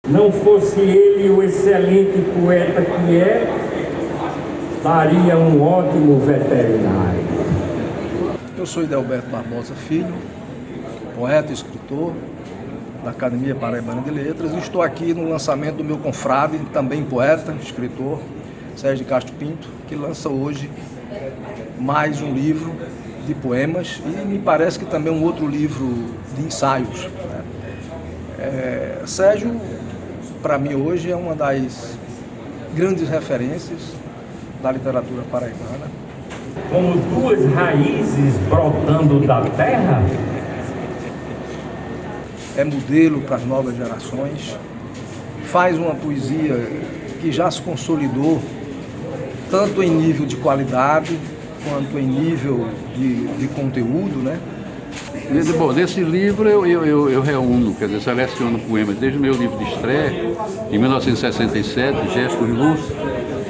Não fosse ele o excelente poeta que é, daria um ótimo veterinário. Eu sou Idelberto Barbosa Filho, poeta e escritor da Academia Paraibana de Letras, e estou aqui no lançamento do meu confrade, também poeta, escritor, Sérgio Castro Pinto, que lança hoje mais um livro de poemas e me parece que também um outro livro de ensaios. Sérgio, para mim hoje, é uma das grandes referências da literatura paraibana. Como duas raízes brotando da terra, é modelo para as novas gerações, faz uma poesia que já se consolidou, tanto em nível de qualidade, quanto em nível de conteúdo, né? Bom, nesse livro eu reúno, quer dizer, seleciono poemas desde o meu livro de estreia, em 1967, Gestos de Luz,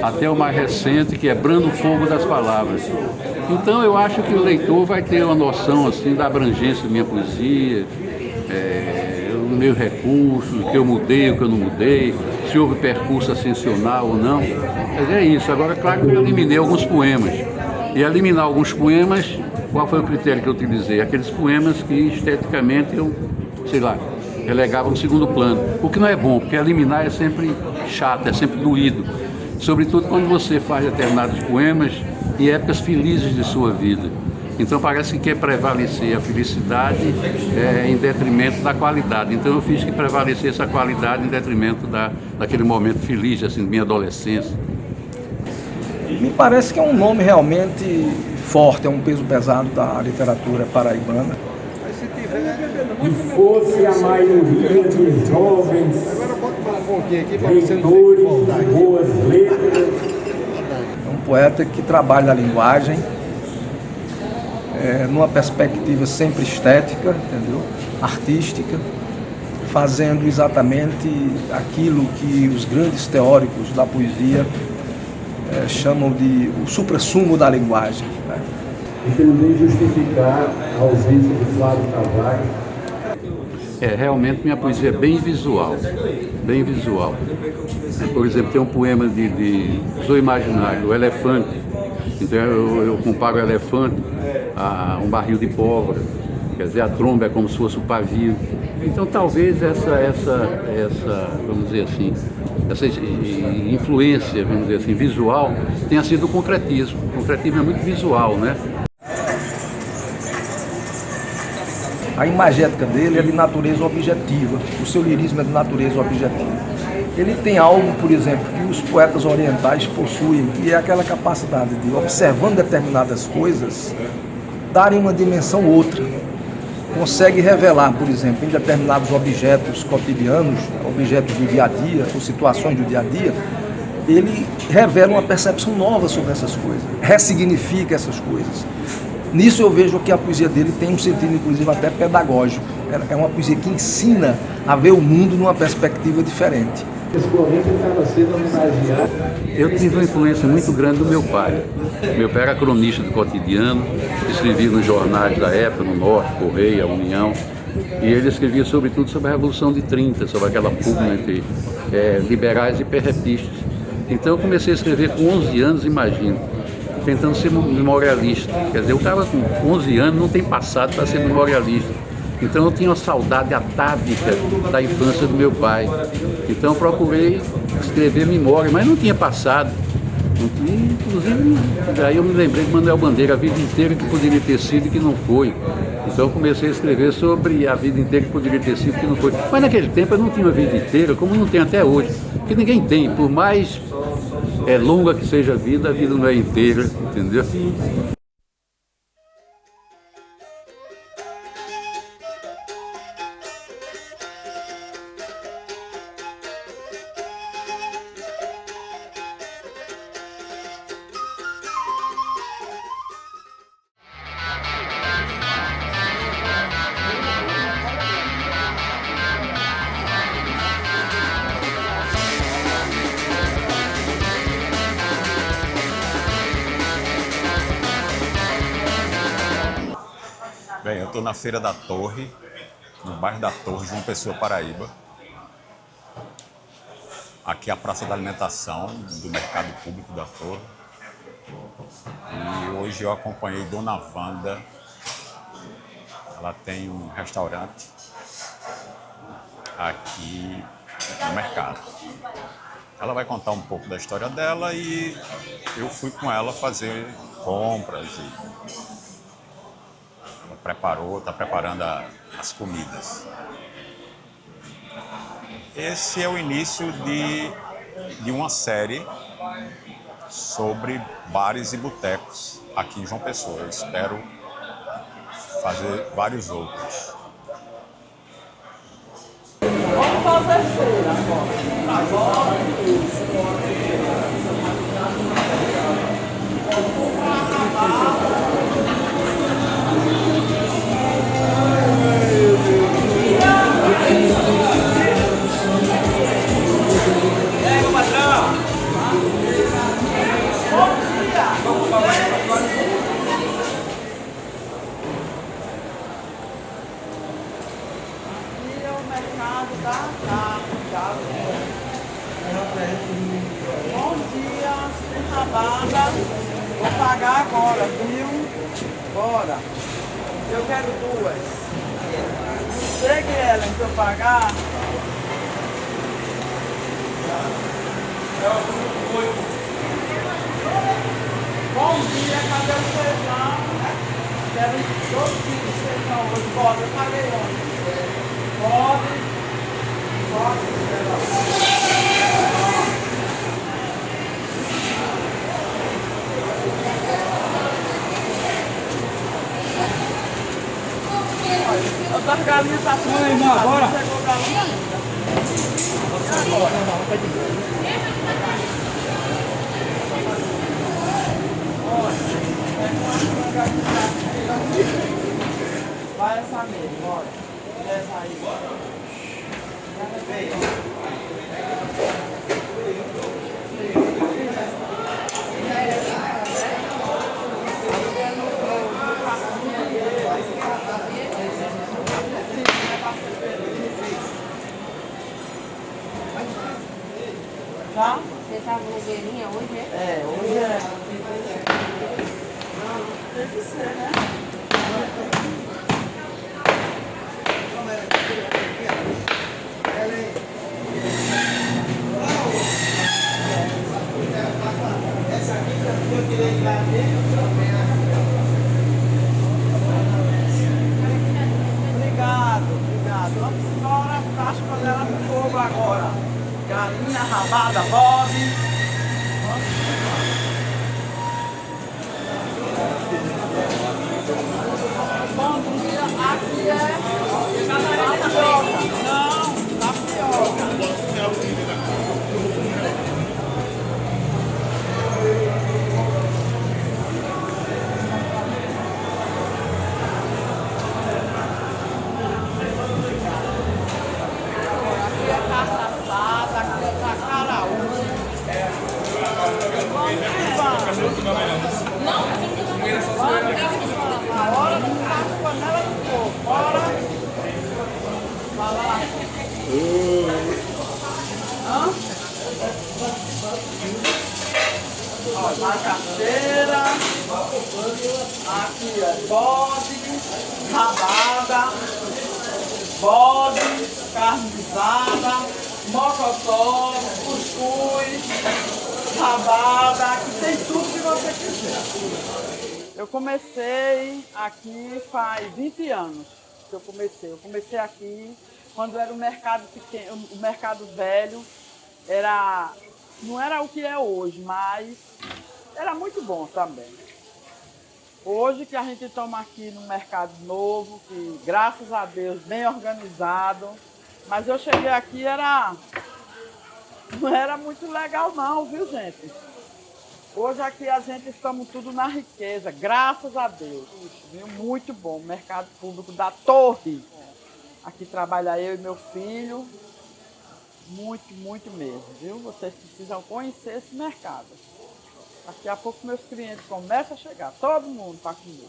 até o mais recente, que é Brando Fogo das Palavras. Então eu acho que o leitor vai ter uma noção assim, da abrangência da minha poesia, os meus recursos, o que eu mudei, o que eu não mudei, se houve percurso ascensional ou não. Mas é isso. Agora, claro que eu eliminei alguns poemas. E eliminar alguns poemas, qual foi o critério que eu utilizei? Aqueles poemas que esteticamente eu, sei lá, relegava no segundo plano. O que não é bom, porque eliminar é sempre chato, é sempre doído. Sobretudo quando você faz determinados poemas em épocas felizes de sua vida. Então parece que quer prevalecer a felicidade em detrimento da qualidade. Então eu fiz que prevalecesse a qualidade em detrimento daquele momento feliz, assim, de minha adolescência. Me parece que é um nome realmente forte, é um peso pesado da literatura paraibana. e fosse a maioria de jovens leitores de boas letras. É um poeta que trabalha a linguagem numa perspectiva sempre estética, entendeu? Artística, fazendo exatamente aquilo que os grandes teóricos da poesia chamam de o suprassumo da linguagem. Né? E também justificar a ausência de Flávio Carvalho. Realmente minha poesia é bem visual, bem visual. Por exemplo, tem um poema de Zoe Imaginário, O Elefante. Então eu comparo o elefante a um barril de pólvora, quer dizer, a tromba é como se fosse o pavio. Então talvez essa vamos dizer assim, essa influência, vamos dizer assim, visual, tenha sido o concretismo. O concretismo é muito visual, né? A imagética dele é de natureza objetiva, o seu lirismo é de natureza objetiva. Ele tem algo, por exemplo, que os poetas orientais possuem, que é aquela capacidade de, observando determinadas coisas, darem uma dimensão outra. Consegue revelar, por exemplo, em determinados objetos cotidianos, objetos do dia a dia, ou situações do dia a dia, ele revela uma percepção nova sobre essas coisas, ressignifica essas coisas. Nisso eu vejo que a poesia dele tem um sentido, inclusive, até pedagógico. É uma poesia que ensina a ver o mundo numa perspectiva diferente. Eu tive uma influência muito grande do meu pai. Meu pai era cronista do cotidiano, escrevia nos jornais da época, no Norte, Correio, União, e ele escrevia sobretudo sobre a Revolução de 30, sobre aquela pugna entre liberais e perrepistas. Então eu comecei a escrever com 11 anos, imagino, tentando ser memorialista. Quer dizer, o cara com 11 anos não tem passado para ser memorialista. Então eu tinha uma saudade atávica da infância do meu pai. Então eu procurei escrever memória, mas não tinha passado. Inclusive, aí eu me lembrei de Manuel Bandeira, a vida inteira que poderia ter sido e que não foi. Então eu comecei a escrever sobre a vida inteira que poderia ter sido e que não foi. Mas naquele tempo eu não tinha uma vida inteira, como não tem até hoje. Porque ninguém tem, por mais longa que seja a vida não é inteira, entendeu? Bem, eu estou na Feira da Torre, no bairro da Torre, João Pessoa, Paraíba. Aqui é a Praça da Alimentação do Mercado Público da Torre. E hoje eu acompanhei Dona Wanda. Ela tem um restaurante aqui no mercado. Ela vai contar um pouco da história dela e eu fui com ela fazer compras e ela está preparando as comidas. Esse é o início de uma série sobre bares e botecos aqui em João Pessoa. Eu espero fazer vários outros. Vamos fazer feira agora. Pega o patrão! Bom dia! Vamos para mercado da carne. Bom dia, tem rabada. Vou pagar agora, viu? Bora. Eu quero duas. Segue ela, se eu pagar. Bom dia, cadê o feijão? Quero 2 quilos de feijão hoje. Bora, eu paguei ontem. Pode. As galinhas estão assim. Agora. Chegou galinha ainda. Vai essa mesmo, bora. Essa aí, bora. Tá? Você tá blogueirinha hoje, é? É, hoje é. Tem que ser, né? Obrigado. Vamos embora, tá as panelas no fogo agora. Galinha, rabada, bobe. Bom dia, aqui é tapioca. Não, tapioca. A hora de botar a panela no fogo. Bora. Vai lá. Ó, macaxeira. Aqui é bode, rabada, bode, carne guisada, mocotó, cuscuz, rabada. Aqui tem tudo que você quiser. Eu comecei aqui faz 20 anos que eu comecei. Eu comecei aqui quando era o mercado pequeno, o mercado velho. Não era o que é hoje, mas era muito bom também. Hoje que a gente toma aqui no mercado novo, que graças a Deus, bem organizado. Mas eu cheguei aqui, não era muito legal não, viu gente? Hoje aqui a gente estamos tudo na riqueza, graças a Deus. Viu? Muito bom, mercado público da Torre. Aqui trabalha eu e meu filho. Muito, muito mesmo, viu? Vocês precisam conhecer esse mercado. Daqui a pouco meus clientes começam a chegar, todo mundo para comer.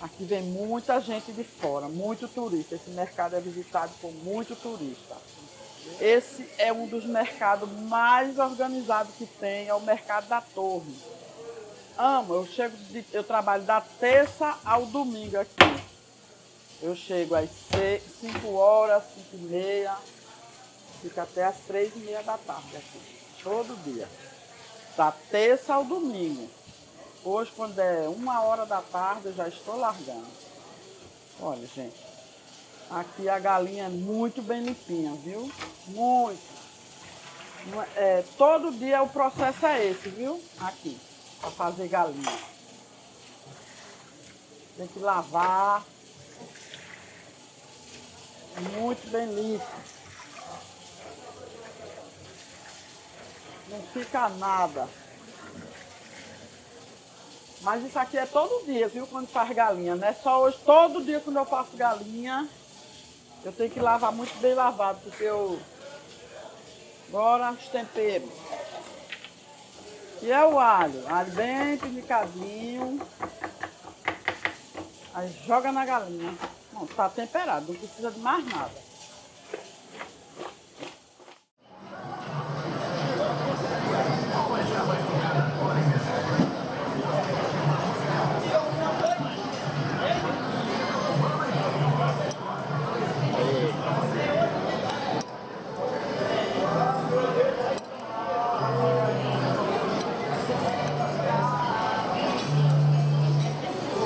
Aqui vem muita gente de fora, muito turista. Esse mercado é visitado por muito turista. Esse é um dos mercados mais organizados que tem, é o mercado da Torre. Amo, eu trabalho da terça ao domingo aqui. Eu chego às 5 horas, 5h30, fico até às 3h30 da tarde aqui, todo dia. Da terça ao domingo. Hoje, quando é 1h da tarde, eu já estou largando. Olha, gente, aqui a galinha é muito bem limpinha, viu? Muito. Todo dia o processo é esse, viu? Aqui, para fazer galinha. Tem que lavar. Muito bem limpo. Não fica nada. Mas isso aqui é todo dia, viu? Quando faz galinha, não é só hoje. Todo dia quando eu faço galinha, eu tenho que lavar muito bem lavado, porque eu... Agora os temperos. E é o alho bem pinicadinho. Aí joga na galinha. Não, tá temperado, não precisa de mais nada.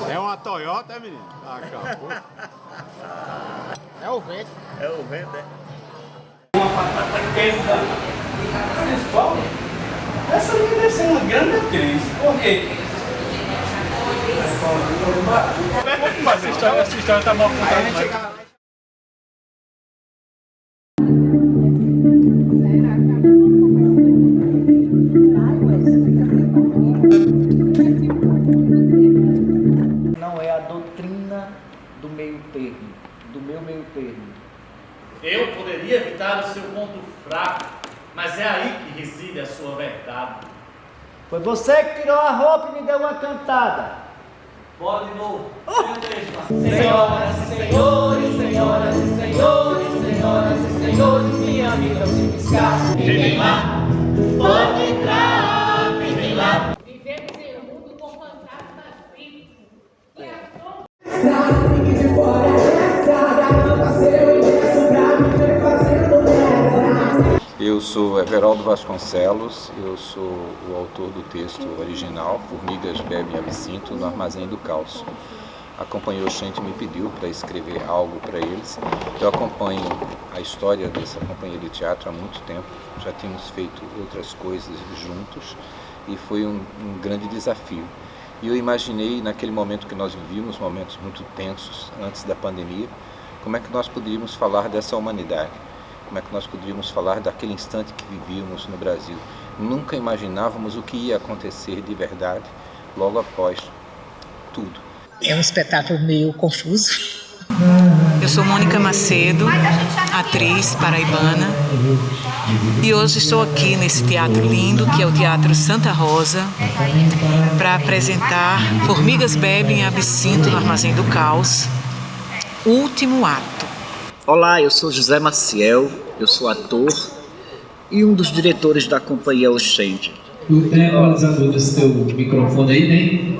É uma Toyota, é, menino? Acabou. É o vento. É o vento, é? Uma batata quente. Principal. Essa linha deve ser uma grande atriz. Por quê? Essa história tá mal contada. Não é a doutrina do meio termo, do meu meio termo. Eu poderia evitar o seu ponto fraco, mas é aí que reside a sua verdade. Foi você que tirou a roupa e me deu uma cantada. Bora de novo. Senhoras e senhores, senhoras e senhores, senhoras e senhores, minha vida se piscar. Vem lá, pode entrar, vem lá. Vivemos em um mundo com fantasmas vivos. E a Eu sou Everaldo Vasconcelos, eu sou o autor do texto original, Formigas Bebem Absinto no Armazém do Caos. A Companhia Oxente me pediu para escrever algo para eles. Eu acompanho a história dessa companhia de teatro há muito tempo, já tínhamos feito outras coisas juntos e foi um grande desafio. E eu imaginei, naquele momento que nós vivíamos, momentos muito tensos antes da pandemia, como é que nós poderíamos falar dessa humanidade. Como é que nós poderíamos falar daquele instante que vivíamos no Brasil. Nunca imaginávamos o que ia acontecer de verdade logo após tudo. É um espetáculo meio confuso. Eu sou Mônica Macedo, atriz paraibana, e hoje estou aqui nesse teatro lindo, que é o Teatro Santa Rosa, para apresentar Formigas Bebem Absinto no Armazém do Caos, último ato. Olá, eu sou José Maciel, eu sou ator e um dos diretores da Companhia Oxente. Tu tem equalizador desse teu microfone aí, né?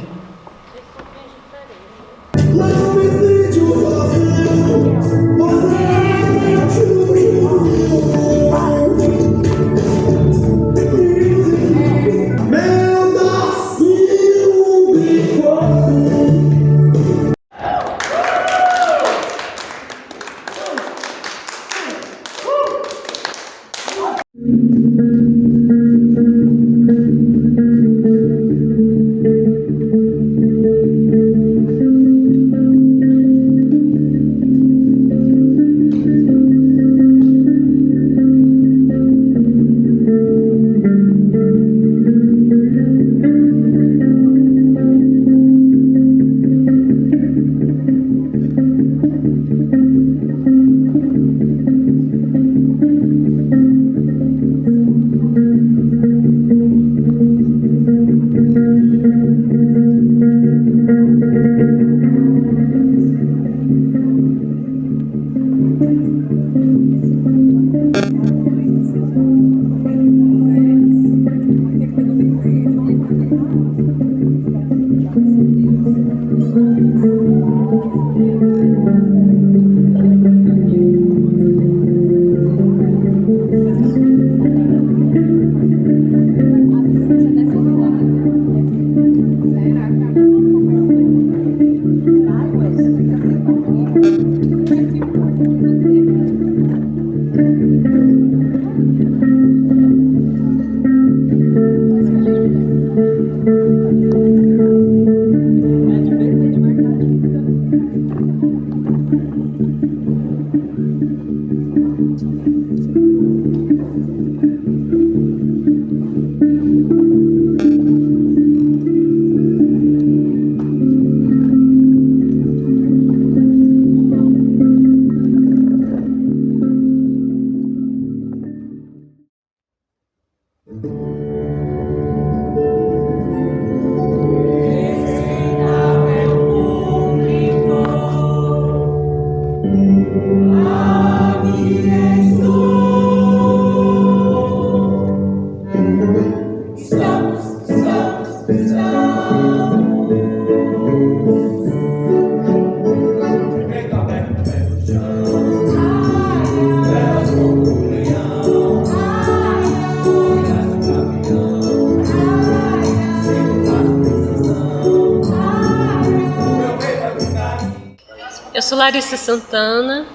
Eu sou Larissa Santana,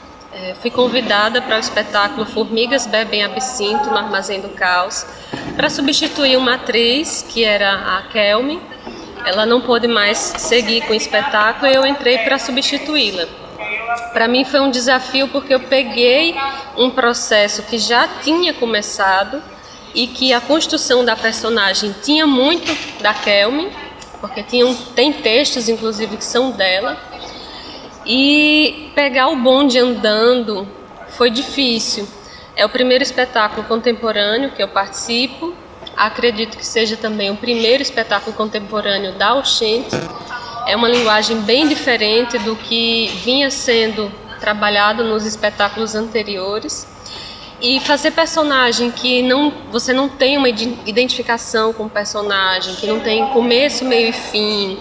fui convidada para o espetáculo Formigas Bebem Absinto no Armazém do Caos para substituir uma atriz que era a Kelme. Ela não pôde mais seguir com o espetáculo e eu entrei para substituí-la. Para mim foi um desafio porque eu peguei um processo que já tinha começado e que a construção da personagem tinha muito da Kelme, porque tem textos inclusive que são dela. E pegar o bonde andando foi difícil. É o primeiro espetáculo contemporâneo que eu participo. Acredito que seja também o primeiro espetáculo contemporâneo da Oxente. É uma linguagem bem diferente do que vinha sendo trabalhado nos espetáculos anteriores. E fazer personagem que você não tem uma identificação com o personagem, que não tem começo, meio e fim,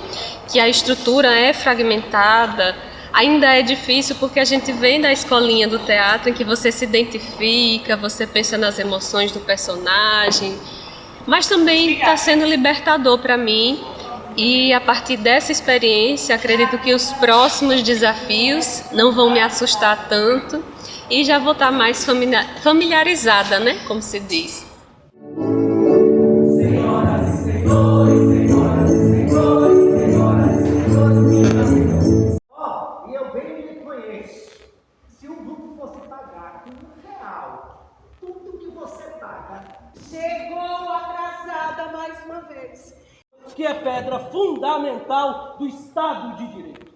que a estrutura é fragmentada, ainda é difícil porque a gente vem da escolinha do teatro em que você se identifica, você pensa nas emoções do personagem, mas também está sendo libertador para mim e a partir dessa experiência acredito que os próximos desafios não vão me assustar tanto e já vou estar mais familiarizada, né, como se diz. Senhoras e senhores, senhoras e senhores, senhoras e senhores, meus amigos. E eu bem me conheço. Se o grupo fosse pagar R$1, tudo que você paga chegou atrasada mais uma vez. Que é pedra fundamental do Estado de Direito.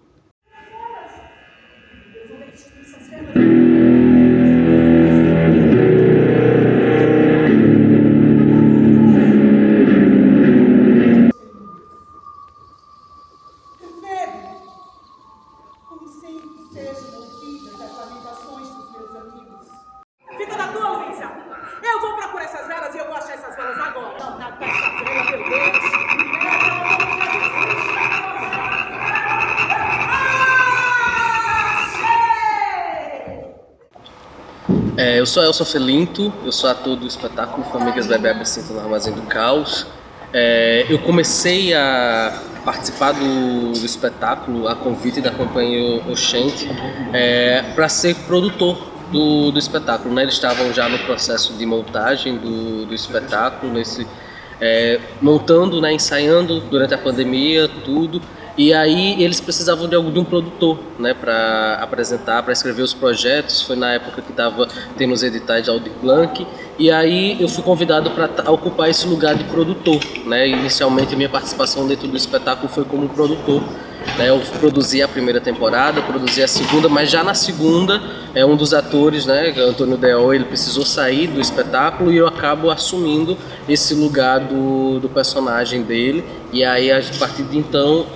Fica na tua, Luísa. Eu vou procurar essas velas e eu vou achar essas velas agora. Não, essa vela, meu Deus. Eu sou Elson Felinto, eu sou ator do espetáculo Formigas Bebem Absinto no Armazém do Caos. Eu comecei a participar do espetáculo a convite da companhia Oxente para ser produtor do espetáculo, né? Eles estavam já no processo de montagem do espetáculo, montando, né, ensaiando durante a pandemia, tudo. E aí eles precisavam de um produtor, né, para apresentar, para escrever os projetos. Foi na época que estava tendo os editais de Aldir Blanc. E aí eu fui convidado para ocupar esse lugar de produtor, né? Inicialmente a minha participação dentro do espetáculo foi como produtor. Eu produzi a primeira temporada, produzi a segunda, mas já na segunda um dos atores, né, Antônio Deol, ele precisou sair do espetáculo e eu acabo assumindo esse lugar do personagem dele. E aí a partir de então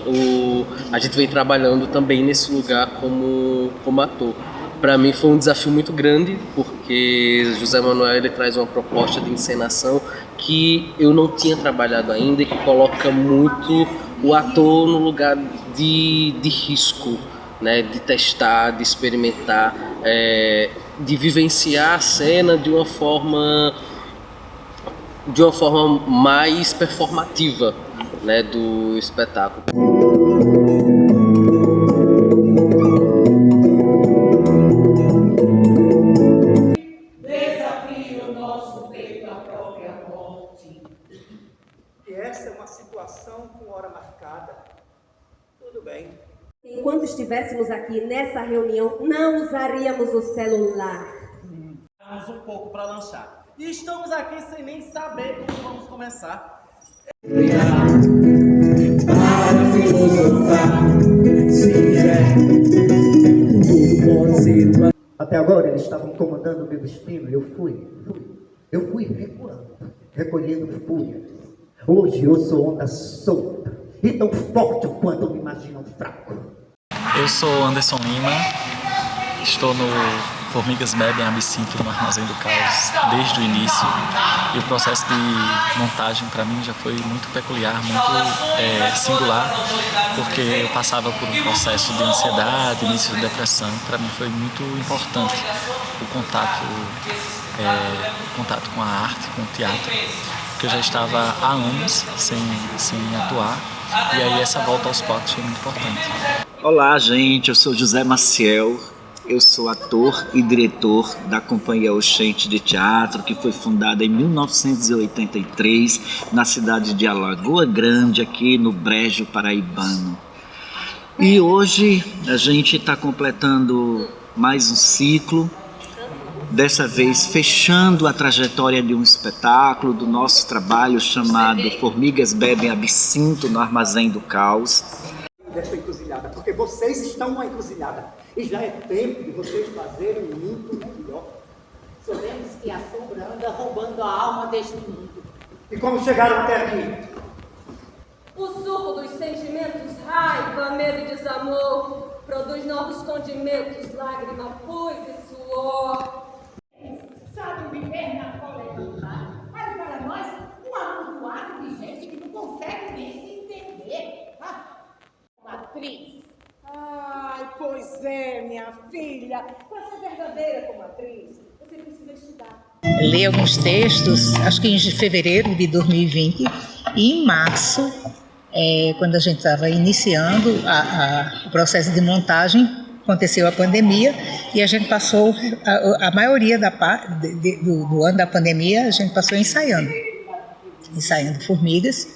a gente vem trabalhando também nesse lugar como ator. Para mim foi um desafio muito grande, porque José Manuel ele traz uma proposta de encenação que eu não tinha trabalhado ainda e que coloca muito o ator no lugar de risco, né, de testar, de experimentar, de vivenciar a cena de uma forma mais performativa, né, do espetáculo. Desafio o nosso peito à própria morte. E essa é uma situação com hora marcada. Tudo bem. Enquanto estivéssemos aqui nessa reunião, não usaríamos o celular. Temos um pouco para lanchar. E estamos aqui sem nem saber como vamos começar. Para filosofar, Até agora eles estavam incomodando o meu destino e eu fui recuando, recolhendo fúria. Hoje eu sou onda solta e tão forte quanto me imaginam fraco. Eu sou Anderson Lima, estou no Formigas Bebem Absinto no Armazém do Caos desde o início, e o processo de montagem para mim já foi muito peculiar, muito singular, porque eu passava por um processo de ansiedade, início de depressão. Para mim foi muito importante o contato com a arte, com o teatro, porque eu já estava há anos sem atuar, e aí essa volta aos palcos foi muito importante. Olá, gente, eu sou José Maciel. Eu sou ator e diretor da Companhia Oxente de Teatro, que foi fundada em 1983 na cidade de Alagoa Grande, aqui no Brejo Paraibano. E hoje a gente está completando mais um ciclo, dessa vez fechando a trajetória de um espetáculo do nosso trabalho chamado Formigas Bebem Absinto no Armazém do Caos. Dessa encruzilhada, porque vocês estão numa encruzilhada e já é tempo de vocês fazerem muito melhor. Sabemos que a sombra anda roubando a alma deste mundo. E como chegaram até aqui? O suco dos sentimentos, raiva, medo e desamor, produz novos condimentos, lágrima, pus e suor. Sabe viver na coletiva, mas para nós, um amontoado de gente que não consegue nem se entender. Uma atriz. Ai, pois é, minha filha. Para ser verdadeira como atriz, você precisa estudar. Li alguns textos, acho que em fevereiro de 2020, e em março, quando a gente estava iniciando o processo de montagem, aconteceu a pandemia e a gente passou, a maioria do ano da pandemia, a gente passou ensaiando Formigas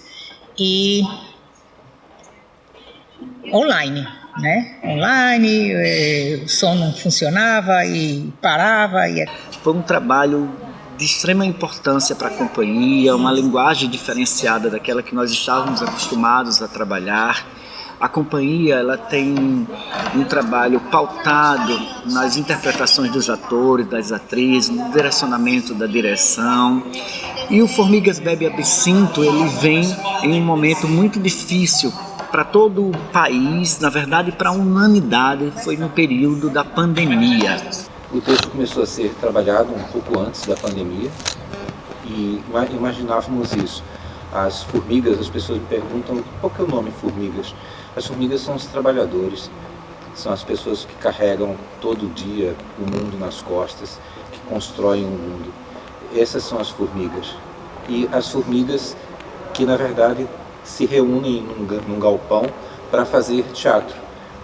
e online, né? Online, o som não funcionava e parava. Foi um trabalho de extrema importância para a companhia, uma linguagem diferenciada daquela que nós estávamos acostumados a trabalhar. A companhia, ela tem um trabalho pautado nas interpretações dos atores, das atrizes, no direcionamento da direção. E o Formigas Bebem Absinto, ele vem em um momento muito difícil para todo o país, na verdade para a humanidade, foi no período da pandemia. O texto começou a ser trabalhado um pouco antes da pandemia e imaginávamos isso. As formigas, as pessoas me perguntam qual que é o nome formigas. As formigas são os trabalhadores, são as pessoas que carregam todo dia o mundo nas costas, que constroem o mundo. Essas são as formigas. E as formigas que, na verdade, se reúnem num galpão para fazer teatro.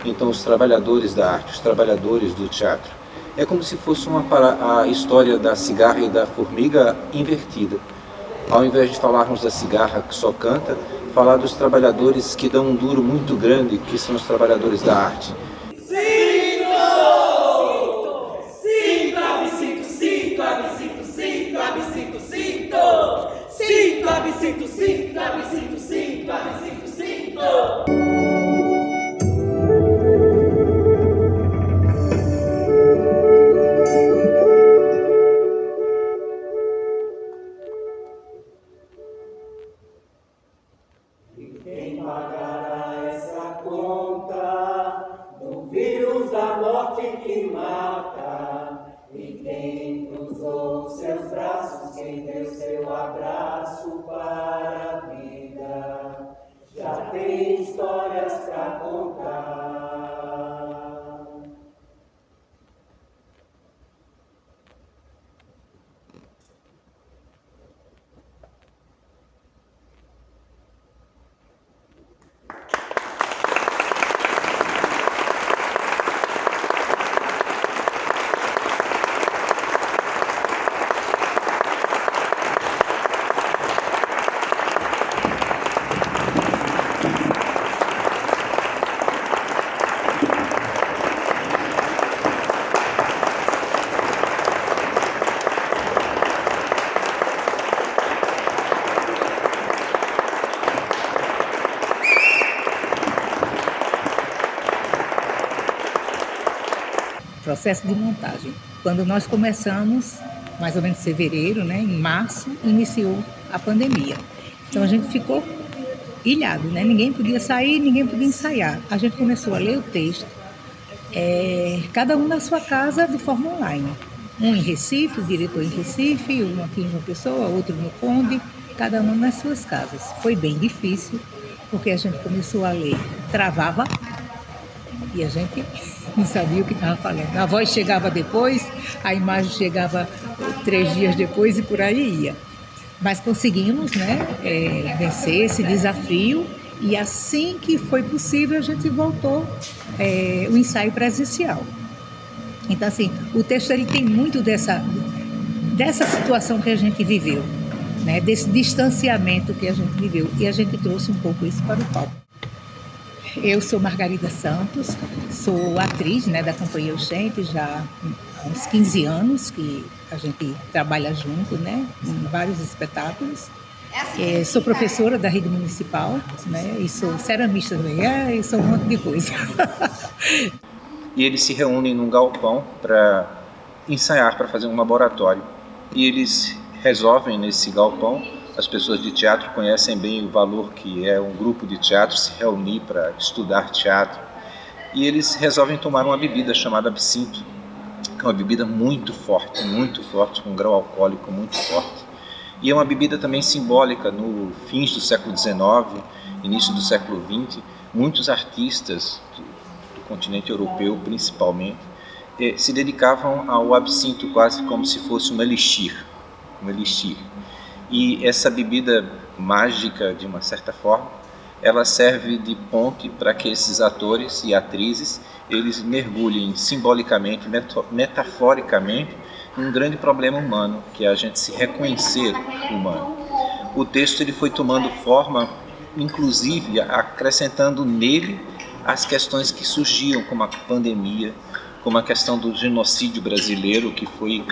Então, os trabalhadores da arte, os trabalhadores do teatro. É como se fosse a história da cigarra e da formiga invertida. Ao invés de falarmos da cigarra que só canta, falar dos trabalhadores que dão um duro muito grande, que são os trabalhadores da arte. Sinto absinto, sinto absinto, sinto absinto, sinto. Sinto absinto, sinto absinto, sinto absinto, sinto. Quem pagará essa conta do vírus da morte que mata? E quem cruzou seus braços, quem deu seu abraço para a vida? Já tem histórias pra contar. processo de montagem. Quando nós começamos, mais ou menos em fevereiro, né, em março, iniciou a pandemia. Então a gente ficou ilhado, né? Ninguém podia sair, ninguém podia ensaiar. A gente começou a ler o texto, cada um na sua casa de forma online. Um em Recife, o diretor em Recife, um aqui em João Pessoa, outro no Conde, cada um nas suas casas. Foi bem difícil, porque a gente começou a ler, travava e a gente não sabia o que estava falando. A voz chegava depois, a imagem chegava 3 dias depois e por aí ia. Mas conseguimos, né, vencer esse desafio e assim que foi possível a gente voltou o ensaio presencial. Então assim, o texto ele tem muito dessa situação que a gente viveu, né, desse distanciamento que a gente viveu e a gente trouxe um pouco isso para o palco. Eu sou Margarida Santos, sou atriz, né, da Companhia Oxente já há uns 15 anos que a gente trabalha junto, né, em vários espetáculos. Sou professora da rede municipal, né, e sou ceramista também, e sou um monte de coisa. E eles se reúnem num galpão para ensaiar, para fazer um laboratório. E eles resolvem nesse galpão, as pessoas de teatro conhecem bem o valor que é um grupo de teatro se reunir para estudar teatro. E eles resolvem tomar uma bebida chamada absinto, que é uma bebida muito forte, com um grau alcoólico muito forte. E é uma bebida também simbólica. No fins do século XIX, início do século XX, muitos artistas do continente europeu, principalmente, se dedicavam ao absinto quase como se fosse um elixir. E essa bebida mágica, de uma certa forma, ela serve de ponte para que esses atores e atrizes eles mergulhem simbolicamente, metaforicamente, num grande problema humano, que é a gente se reconhecer humano. O texto ele foi tomando forma, inclusive acrescentando nele as questões que surgiam, como a pandemia, como a questão do genocídio brasileiro, que foi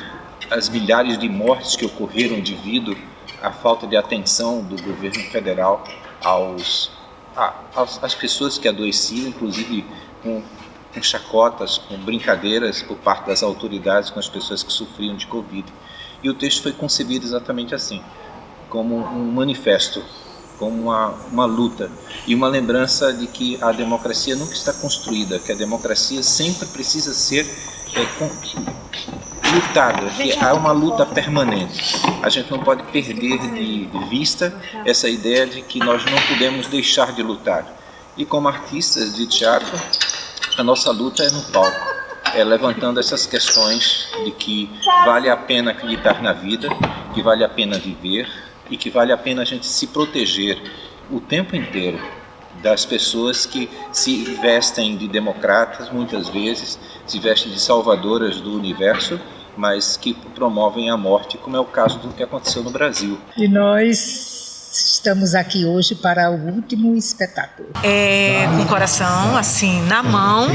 as milhares de mortes que ocorreram devido à falta de atenção do governo federal às pessoas que adoeciam, inclusive com chacotas, com brincadeiras por parte das autoridades com as pessoas que sofriam de Covid. E o texto foi concebido exatamente assim, como um manifesto, como uma luta e uma lembrança de que a democracia nunca está construída, que a democracia sempre precisa ser lutada, que há uma luta permanente. A gente não pode perder de vista essa ideia de que nós não podemos deixar de lutar. E como artistas de teatro, a nossa luta é no palco, levantando essas questões de que vale a pena acreditar na vida, que vale a pena viver e que vale a pena a gente se proteger o tempo inteiro das pessoas que se vestem de democratas, muitas vezes se vestem de salvadoras do universo, mas que promovem a morte, como é o caso do que aconteceu no Brasil. E nós estamos aqui hoje para o último espetáculo. Com o coração assim na mão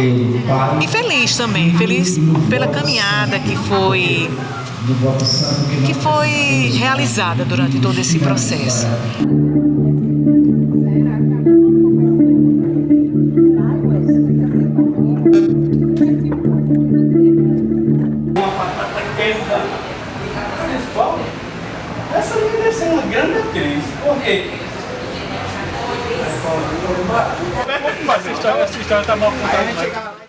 e feliz também, feliz pela caminhada que foi realizada durante todo esse processo. Essa menina deve ser uma grande atriz, porque... Essa história tá mal contada.